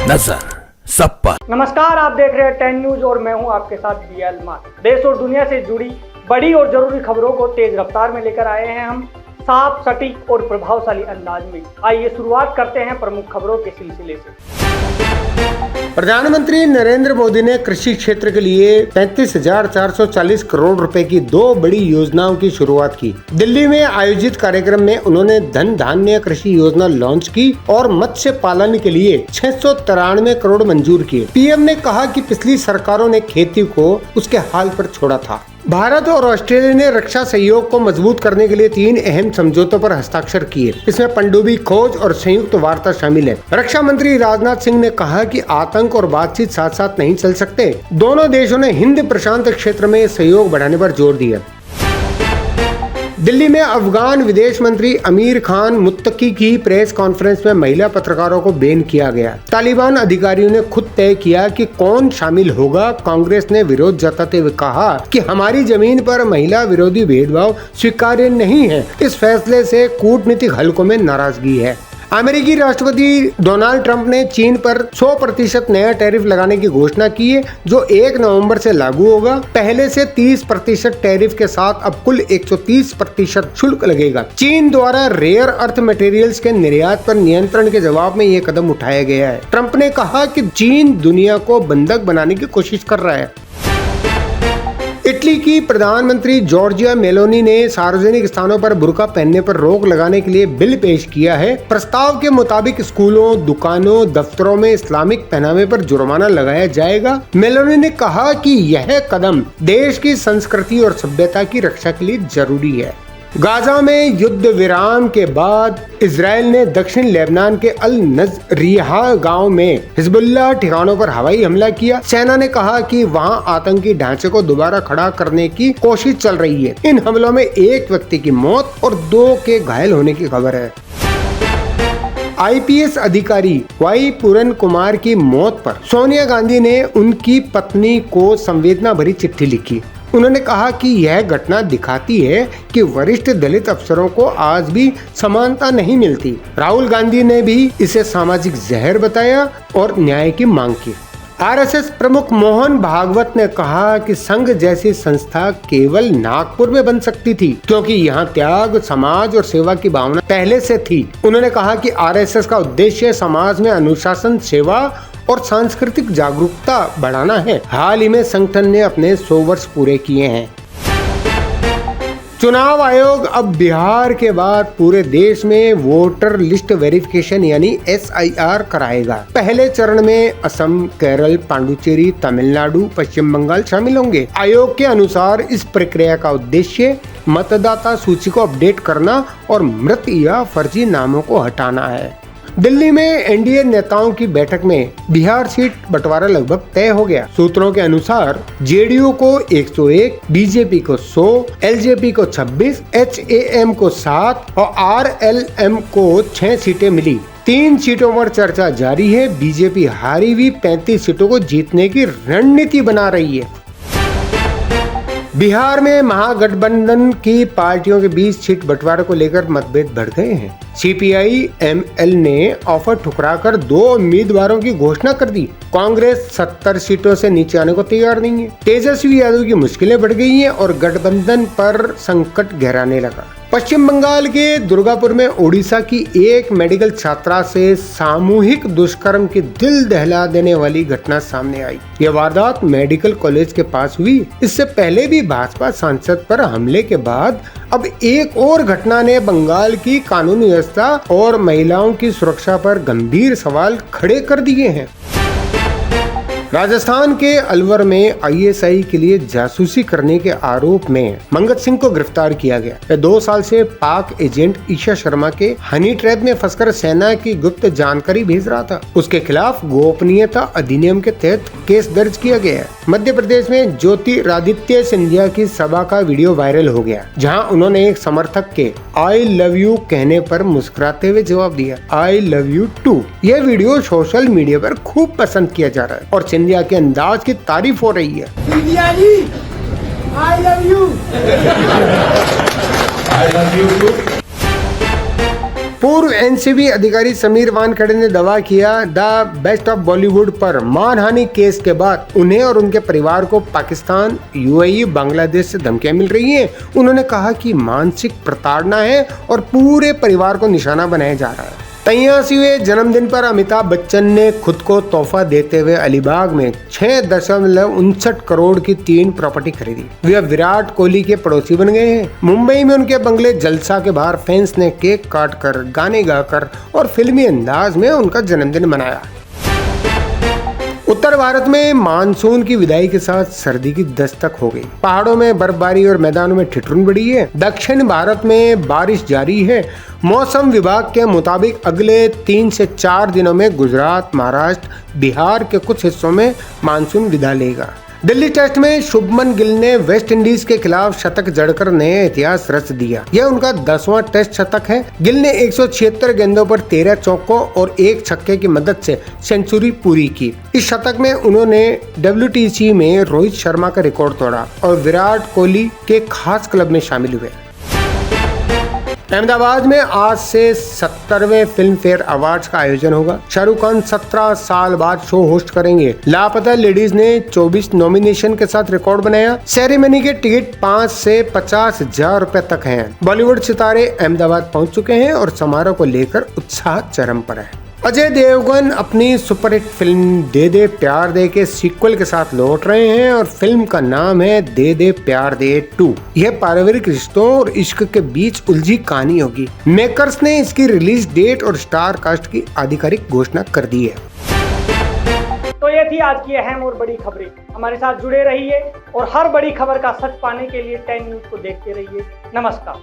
नजर सब पर। नमस्कार, आप देख रहे हैं 10 न्यूज और मैं हूं आपके साथ बीएल मान। देश और दुनिया से जुड़ी बड़ी और जरूरी खबरों को तेज रफ्तार में लेकर आए हैं हम साफ, सटीक और प्रभावशाली अंदाज में। आइए शुरुआत करते हैं प्रमुख खबरों के सिलसिले से। प्रधानमंत्री नरेंद्र मोदी ने कृषि क्षेत्र के लिए 35,440 करोड़ रुपए की दो बड़ी योजनाओं की शुरुआत की। दिल्ली में आयोजित कार्यक्रम में उन्होंने धन धान्य कृषि योजना लॉन्च की और मत्स्य पालन के लिए 693 करोड़ मंजूर किए। पीएम ने कहा कि पिछली सरकारों ने खेती को उसके हाल पर छोड़ा था। भारत और ऑस्ट्रेलिया ने रक्षा सहयोग को मजबूत करने के लिए 3 अहम समझौतों पर हस्ताक्षर किए। इसमें पनडुब्बी खोज और संयुक्त वार्ता शामिल है। रक्षा मंत्री राजनाथ सिंह ने कहा कि आतंक और बातचीत साथ साथ नहीं चल सकते। दोनों देशों ने हिंद प्रशांत क्षेत्र में सहयोग बढ़ाने पर जोर दिया। दिल्ली में अफगान विदेश मंत्री अमीर खान मुत्तकी की प्रेस कॉन्फ्रेंस में महिला पत्रकारों को बैन किया गया। तालिबान अधिकारियों ने खुद तय किया कि कौन शामिल होगा। कांग्रेस ने विरोध जताते हुए कहा कि हमारी जमीन पर महिला विरोधी भेदभाव स्वीकार्य नहीं है। इस फैसले से कूटनीतिक हलकों में नाराजगी है। अमेरिकी राष्ट्रपति डोनाल्ड ट्रंप ने चीन पर 100% नया टैरिफ लगाने की घोषणा की है, जो 1 नवंबर से लागू होगा। पहले से 30% टैरिफ के साथ अब कुल 130% शुल्क लगेगा। चीन द्वारा रेयर अर्थ मटेरियल्स के निर्यात पर नियंत्रण के जवाब में ये कदम उठाया गया है। ट्रंप ने कहा कि चीन दुनिया को बंधक बनाने की कोशिश कर रहा है। इटली की प्रधानमंत्री जॉर्जिया मेलोनी ने सार्वजनिक स्थानों पर बुर्का पहनने पर रोक लगाने के लिए बिल पेश किया है। प्रस्ताव के मुताबिक स्कूलों, दुकानों, दफ्तरों में इस्लामिक पहनावे पर जुर्माना लगाया जाएगा। मेलोनी ने कहा कि यह कदम देश की संस्कृति और सभ्यता की रक्षा के लिए जरूरी है। गाजा में युद्ध विराम के बाद इजराइल ने दक्षिण लेबनान के अल नजरिया गांव में हिजबुल्लाह ठिकानों पर हवाई हमला किया। सेना ने कहा कि वहां आतंकी ढांचे को दोबारा खड़ा करने की कोशिश चल रही है। इन हमलों में 1 व्यक्ति की मौत और 2 के घायल होने की खबर है। आईपीएस अधिकारी वाई पूरन कुमार की मौत पर सोनिया गांधी ने उनकी पत्नी को संवेदना भरी चिट्ठी लिखी। उन्होंने कहा कि यह घटना दिखाती है कि वरिष्ठ दलित अफसरों को आज भी समानता नहीं मिलती। राहुल गांधी ने भी इसे सामाजिक जहर बताया और न्याय की मांग की। आरएसएस प्रमुख मोहन भागवत ने कहा कि संघ जैसी संस्था केवल नागपुर में बन सकती थी, क्योंकि यहाँ त्याग, समाज और सेवा की भावना पहले से थी। उन्होंने कहा कि आरएसएस का उद्देश्य समाज में अनुशासन, सेवा और सांस्कृतिक जागरूकता बढ़ाना है। हाल ही में संगठन ने अपने 100 वर्ष पूरे किए हैं। चुनाव आयोग अब बिहार के बाद पूरे देश में वोटर लिस्ट वेरिफिकेशन यानी SIR कराएगा। पहले चरण में असम, केरल, पांडुचेरी, तमिलनाडु, पश्चिम बंगाल शामिल होंगे। आयोग के अनुसार इस प्रक्रिया का उद्देश्य मतदाता सूची को अपडेट करना और मृत या फर्जी नामों को हटाना है। दिल्ली में एनडीए नेताओं की बैठक में बिहार सीट बंटवारा लगभग तय हो गया। सूत्रों के अनुसार जेडीयू को 101, बीजेपी को 100, एलजेपी को 26, HAM को 7 और RLM को 6 सीटें मिली। 3 सीटों पर चर्चा जारी है। बीजेपी हारी हुई 35 सीटों को जीतने की रणनीति बना रही है। बिहार में महागठबंधन की पार्टियों के बीच सीट बंटवारे को लेकर मतभेद बढ़ गए हैं। CPI-ML ने ऑफर ठुकराकर 2 उम्मीदवारों की घोषणा कर दी। कांग्रेस 70 सीटों से नीचे आने को तैयार नहीं है। तेजस्वी यादव की मुश्किलें बढ़ गई हैं और गठबंधन पर संकट गहराने लगा। पश्चिम बंगाल के दुर्गापुर में ओडिशा की एक मेडिकल छात्रा से सामूहिक दुष्कर्म की दिल दहला देने वाली घटना सामने आई। यह वारदात मेडिकल कॉलेज के पास हुई। इससे पहले भी भाजपा सांसद पर हमले के बाद अब एक और घटना ने बंगाल की कानून व्यवस्था और महिलाओं की सुरक्षा पर गंभीर सवाल खड़े कर दिए हैं। राजस्थान के अलवर में ISI के लिए जासूसी करने के आरोप में मंगत सिंह को गिरफ्तार किया गया। वह 2 साल से पाक एजेंट ईशा शर्मा के हनी ट्रैप में फंसकर सेना की गुप्त जानकारी भेज रहा था। उसके खिलाफ गोपनीयता अधिनियम के तहत केस दर्ज किया गया है। मध्य प्रदेश में ज्योतिरादित्य सिंधिया की सभा का वीडियो वायरल हो गया, जहां उन्होंने एक समर्थक के आई लव यू कहने पर मुस्कुराते हुए जवाब दिया, आई लव यू टू। यह वीडियो सोशल मीडिया पर खूब पसंद किया जा रहा है और सिंधिया के अंदाज की तारीफ हो रही है। Scindia ji, I love you. I love you too. पूर्व एनसीबी अधिकारी समीर वानखेड़े ने दावा किया द बेस्ट ऑफ बॉलीवुड पर मानहानि केस के बाद उन्हें और उनके परिवार को पाकिस्तान, यूएई, बांग्लादेश से धमकियां मिल रही हैं। उन्होंने कहा कि मानसिक प्रताड़ना है और पूरे परिवार को निशाना बनाया जा रहा है। 83वें जन्मदिन पर अमिताभ बच्चन ने खुद को तोहफा देते हुए अलीबाग में 6.59 करोड़ की 3 प्रॉपर्टी खरीदी। वे विराट कोहली के पड़ोसी बन गए हैं। मुंबई में उनके बंगले जलसा के बाहर फैंस ने केक काटकर, गाने गाकर और फिल्मी अंदाज में उनका जन्मदिन मनाया। उत्तर भारत में मानसून की विदाई के साथ सर्दी की दस्तक हो गई। पहाड़ों में बर्फबारी और मैदानों में ठिठुरन बढ़ी है। दक्षिण भारत में बारिश जारी है। मौसम विभाग के मुताबिक अगले 3 से 4 दिनों में गुजरात, महाराष्ट्र, बिहार के कुछ हिस्सों में मानसून विदा लेगा। दिल्ली टेस्ट में शुभमन गिल ने वेस्ट इंडीज के खिलाफ शतक जड़कर नया इतिहास रच दिया। यह उनका 10वां टेस्ट शतक है। गिल ने 176 गेंदों पर 13 चौकों और 1 छक्के की मदद से सेंचुरी पूरी की। इस शतक में उन्होंने WTC में रोहित शर्मा का रिकॉर्ड तोड़ा और विराट कोहली के खास क्लब में शामिल हुए। अहमदाबाद में आज से 70वें फिल्म फेयर अवार्ड्स का आयोजन होगा। शाहरुख खान 17 साल बाद शो होस्ट करेंगे। लापता लेडीज ने 24 नॉमिनेशन के साथ रिकॉर्ड बनाया। सेरेमनी के टिकट 5 से 50,000 रुपए तक हैं। बॉलीवुड सितारे अहमदाबाद पहुंच चुके हैं और समारोह को लेकर उत्साह चरम पर है। अजय देवगन अपनी सुपरहिट फिल्म दे दे प्यार दे के सीक्वल के साथ लौट रहे हैं और फिल्म का नाम है दे दे प्यार दे 2। यह पारिवारिक रिश्तों और इश्क के बीच उलझी कहानी होगी। मेकर्स ने इसकी रिलीज डेट और स्टार कास्ट की आधिकारिक घोषणा कर दी है। तो ये थी आज की अहम और बड़ी खबरें। हमारे साथ जुड़े रहिए और हर बड़ी खबर का सच पाने के लिए 10 न्यूज को देखते रहिए। नमस्कार।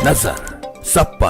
नजर सब पर।